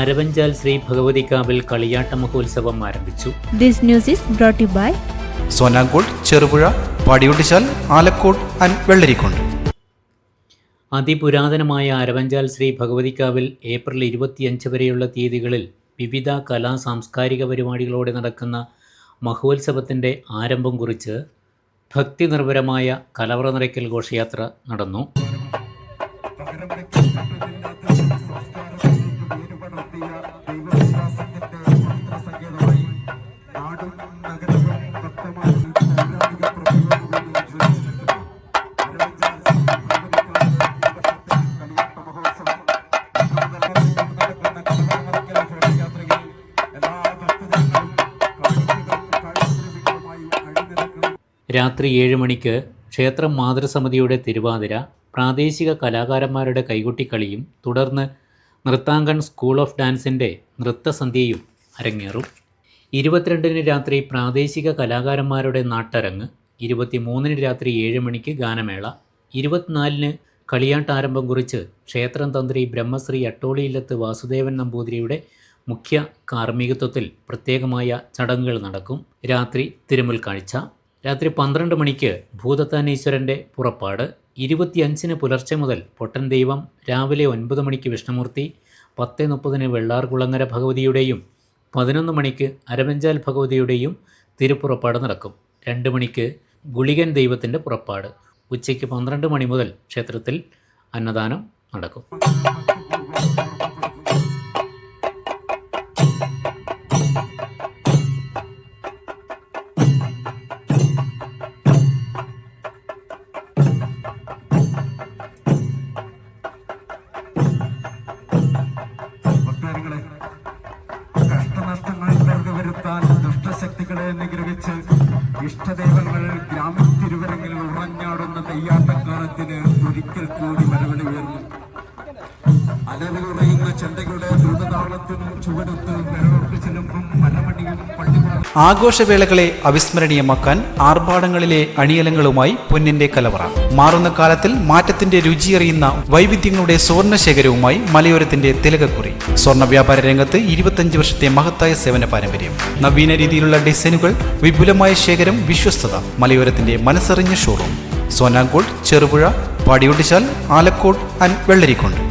അരവഞ്ചാൽ ശ്രീ ഭഗവതിക്കാവിൽ കളിയാട്ട മഹോത്സവം ആരംഭിച്ചു. This news is brought to you by Sonankode, Cherupuzha, Padiyottuchal, Alakode and Vellarikundu. അതിപുരാതനമായ അരവഞ്ചാൽ ശ്രീ ഭഗവതിക്കാവിൽ ഏപ്രിൽ 25 വരെയുള്ള തീയതികളിൽ വിവിധ കലാ സാംസ്കാരിക പരിപാടികളോടെ നടക്കുന്ന മഹോത്സവത്തിൻ്റെ ആരംഭം കുറിച്ച് ഭക്തിനിർഭരമായ കലവറ നിറയ്ക്കൽ ഘോഷയാത്ര നടന്നു. രാത്രി 7 മണിക്ക് ക്ഷേത്രം മാതൃസമിതിയുടെ തിരുവാതിര, പ്രാദേശിക കലാകാരന്മാരുടെ കൈകൊട്ടിക്കളിയും തുടർന്ന് നൃത്താങ്കൺ സ്കൂൾ ഓഫ് ഡാൻസിൻ്റെ നൃത്തസന്ധ്യയും അരങ്ങേറും. 22-ന് രാത്രി പ്രാദേശിക കലാകാരന്മാരുടെ നാട്ടരങ്ങ്, 23-ന് രാത്രി 7 മണിക്ക് ഗാനമേള, 24-ന് കളിയാട്ടാരംഭം കുറിച്ച് ക്ഷേത്രം തന്ത്രി ബ്രഹ്മശ്രീ അട്ടോളിയില്ലത്ത് വാസുദേവൻ നമ്പൂതിരിയുടെ മുഖ്യ കാർമ്മികത്വത്തിൽ പ്രത്യേകമായ ചടങ്ങുകൾ നടക്കും. രാത്രി തിരുമുൽ കാഴ്ച. രാത്രി 12 മണിക്ക് ഭൂതത്താനീശ്വരൻ്റെ പുറപ്പാട്, 25-ന് പുലർച്ചെ മുതൽ പൊട്ടൻ ദൈവം, രാവിലെ 9 മണിക്ക് വിഷ്ണുമൂർത്തി, 10:30-ന് വെള്ളാർകുളങ്ങര ഭഗവതിയുടെയും 11 മണിക്ക് അരവഞ്ചാൽ ഭഗവതിയുടെയും തിരുപ്പുറപ്പാട് നടക്കും. 2 മണിക്ക് ഗുളികൻ ദൈവത്തിൻ്റെ പുറപ്പാട്. ഉച്ചയ്ക്ക് 12 മണി മുതൽ ക്ഷേത്രത്തിൽ അന്നദാനം നടക്കും. ദുഷ്ടശക്തികളെ നിഗ്രഹിച്ച് ഇഷ്ടദൈവങ്ങൾ ഗ്രാമീണ തിരുവരങ്ങിൽ ഉറഞ്ഞാടുന്ന തെയ്യാട്ടക്കാലത്തിന് ഒരിക്കൽ കൂടി വരവിളി ഉയർന്നു. അലറിയുറയുന്ന ചെണ്ടകളുടെ ദ്രുതതാളത്തും ചുവടുത്ത് വിരളൊട്ട് ചെല്ലുമ്പം മരമണിയും പള്ളിവാളും ആഘോഷവേളകളെ അവിസ്മരണീയമാക്കാൻ ആർഭാടങ്ങളിലെ അണിയലങ്ങളുമായി പൊന്നിന്റെ കലവറ. മാറുന്ന കാലത്തിൽ മാറ്റത്തിന്റെ രുചിയറിയുന്ന വൈവിധ്യങ്ങളുടെ സ്വർണ്ണശേഖരവുമായി മലയോരത്തിന്റെ തിലകക്കുറി. സ്വർണ്ണ വ്യാപാര രംഗത്ത് 25 വർഷത്തെ മഹത്തായ സേവന പാരമ്പര്യം, നവീന രീതിയിലുള്ള ഡിസൈനുകൾ, വിപുലമായ ശേഖരം, വിശ്വസ്തത. മലയോരത്തിന്റെ മനസ്സറിഞ്ഞ ഷോറൂം. സോനാങ്കോട്, ചെറുപുഴ, പാടിയൊട്ടിച്ചാൽ, ആലക്കോട് ആൻഡ് വെള്ളരിക്കുണ്ട്.